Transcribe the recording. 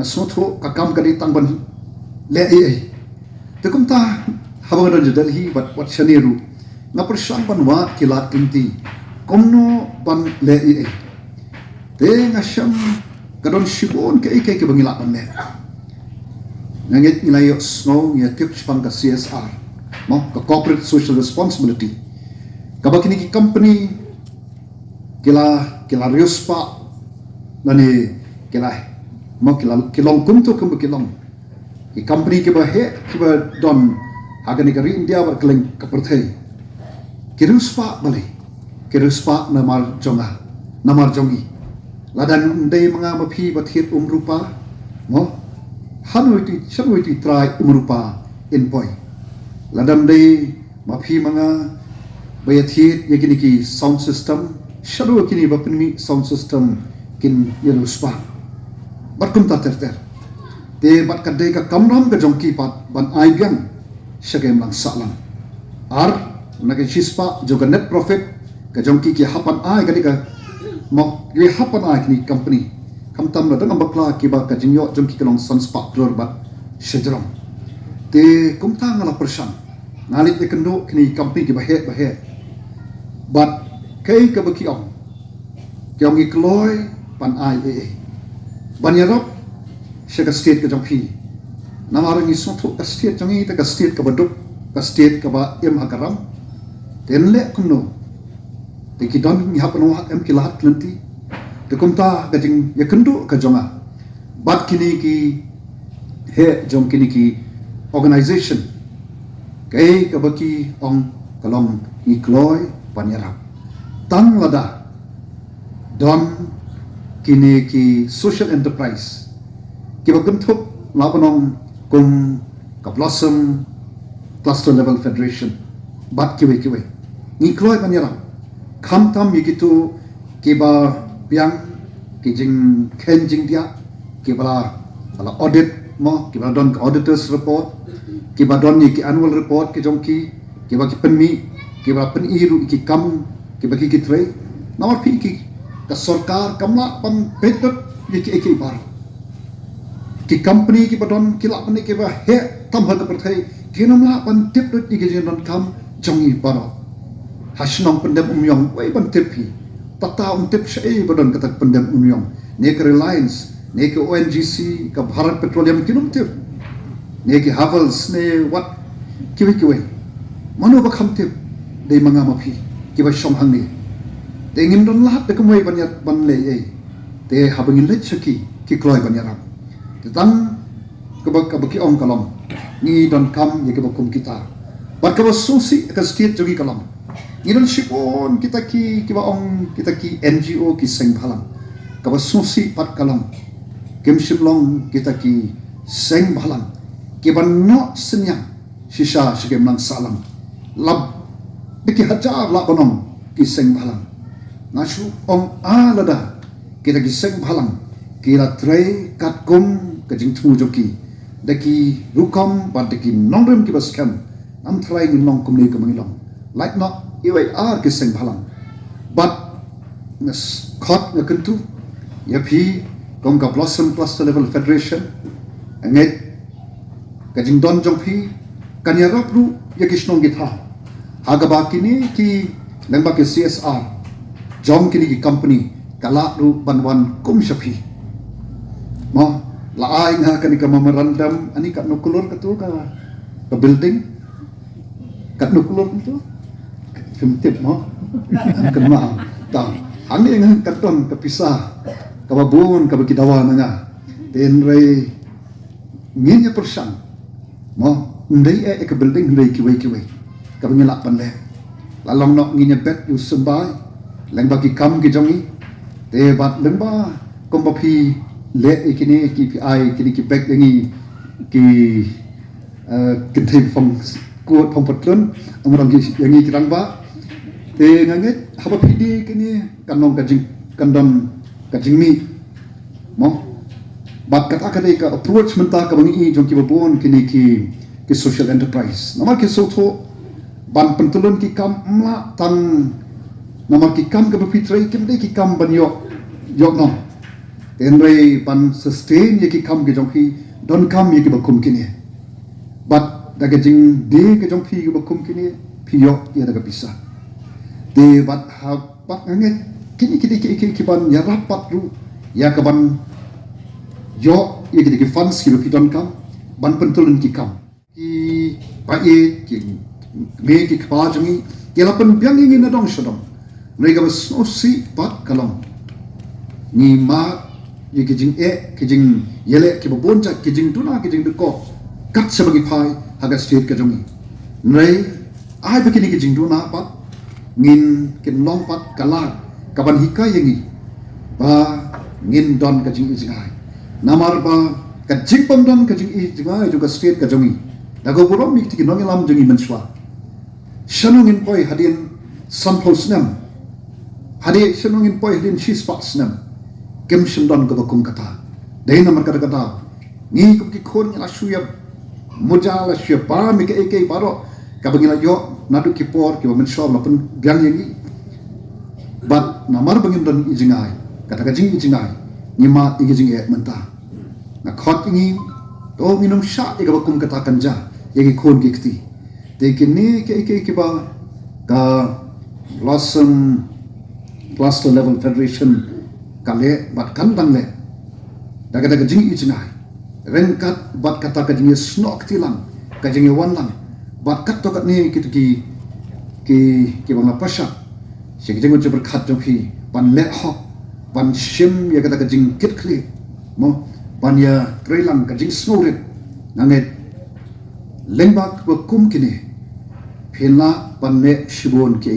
ngasotho kakam kadi tangban le ai tekum ta habang dan Delhi wat shaniru na persang banwa kilat kinti komno ban le ai te ngasham kadon shibon ke bangila ban le ngit nilai snow ya tip spang ka CSR mo ka corporate social responsibility kabakini ki company kila riuspa nani kila mo kilong kunto kilong ki company ke ba don hagani ka India ba keleng ka perthai kiruspa bali kiruspa namar jongi ladan ndai mga mapi bathit umrupa mo Hanwiti try umrupa inpoy ladam day mapi mga bayathit yakini ki sound system shadow kini bapni sound system kin yeruspa batkum ta ter te bat kadai ka kamram ka jongki pat ban aibian shagem lang salang ar nage chispa joga net profit ka jongki ki hapan ai kali ka mo ye hapan ai kini company kamtam la dang bakla ki ba ka jinyo jongki kalong sunspark klor ba shedrom te kumta ngala persan ngalit te kendo kini company ki ba he but kai ka baki ong kyong i kloy pan ai ban yarap shaka state ka jongki namarang i soto ka state jongi te ka state ka baduk ka state ka ba em hakaram tenle kumno te ki don ni hapano em ki lahat klenti te kumta gating yakendo ka jonga bat kini ki he jong kini ki organization kai ka baki ong kalong i kloy panyarap tang lada don kini ki social enterprise ki baguntuk labanong kum ka blossom cluster level federation bat kiwe ni kloy panyarap kamtam yikitu ki ba piang ki jing ken jing dia ki bala audit mo ki ba don auditors report ki ba don ki annual report ki jongki ki ba ki penmi ki ba pen iru ki kam ki ba ki tre nawar pi ki ka sarkar kamla pan petot ki bar ki company ki ba don ki la pan ki ba he tam ha ka perthai ki namla pan tip dot ki je don kam jongi baro hasnong pendem umyong wai ban tepi tata tip syai badan kata pendem umyong ne ke Reliance ne ke ONGC ka Bharat Petroleum kinum tip ne ke Havels ne wat kiwi mano ba kham tip de manga mapi ki ba shom hang ni te ngin don lahat de kumoi banyat ban le te habangin le chaki ki kloi banyaram te tang ka ba ki ong kalom ni don kam ye ke ba kum kita ba ka ba susi ka state jogi kalom Ngiran sipon kita ki baong kita ki NGO ki seng bhalang kaba susi pat kalang kem siblong kita ki seng bhalang ki ban no senyang sisa segem lang salam lab biki hajar la bonong ki seng bhalang ngasu ong alada kita ki seng bhalang kira trei kat kum ka jing thu joki deki rukom pat deki nongrem ki baskan am trai ni nong kum ni ka mangilong like not iwai ar ki seng bhalang but nas khot na kentu ya phi kong ka blossom cluster level federation anget ka jing don jong phi kanya rapru ya kisnong githa agaba kini ki lengba ke CSR jong kini ki company kala ru banwan kum shapi mo la ai nga kan ka memorandum ani ka nukulur ka tu ka building kat nukulur tu tip mo kena tang ani ngan katon kapisah kababun kabakidawa nga ten ray nginya persan mo ndai ke building ndai kiwe kabangila pan le lalong nok nginya bet yu sembai lang bagi kam ki jongi te bat lemba kombapi le ikini KPI kini ki back dengi ki kentei phong kuat phong patlon amrang ki yangi kirang ba te nganget haba pidi kini kanong kajing mi mo bat kata kadai ka approach menta ka bangi jong ki babon kini ki social enterprise namar ki soto ban pentulun ki kam mla tan namar ki kam ka bapitrai kim dei ki kam ban yok no tenrei pan sustain ye ki kam ke jong phi don kam ye ki bakum kini but daga jing de ke jong phi ki bakum kini phi yo ye daga bisa de bat ha pat nge kini ki ban ya rapat ru ya ka ban yo ye ki funds ki phi don kam ban pentulun ki kam ki pa ye ki me ki kpa jangi ke la pen biang ngi na dong shodong nei ga so si pat kalong ni ma ye ki jing yele ki bon cha ki jing tuna ki jing ko kat sa bagi phai haga state ka jangi nei ai ba ki jing tuna pat ngin kin long pat kala kaban hika yengi ba ngin don ka jing jingai namar ba ka jing pam don ka jing jingai juga state ka jangi dago burom mi ki nong lam jangi menswa shanungin poi hadin sampol snam hadi shanungin poi hadin shispa snam kem shimdon ko bakum kata dei namar kata ni ko ki khon la shuya mujala shuya ba mi ke ek baro ka bangila yo nadu ki por ki men shom la pun biang yengi bat namar bangin don ijingai kata ka jing ijingai ni ma ijing e menta na khot ngi to minum sha e ka bakum kata kanja ye khon ki kti de ki ni ke ba ka blossom cluster level federation kale bat kandang le daga jing ijinai rengkat bat kata ka jing snok tilang ka jing wan lang bat kat to kat ni ki bang pasha se ki jing uj berkhat jong phi ban le hok ban shim ya kata ka jing kit kli mo ban ya trelang ka jing snorit nanget lengbak ba kum kini phina ban ne shibon ke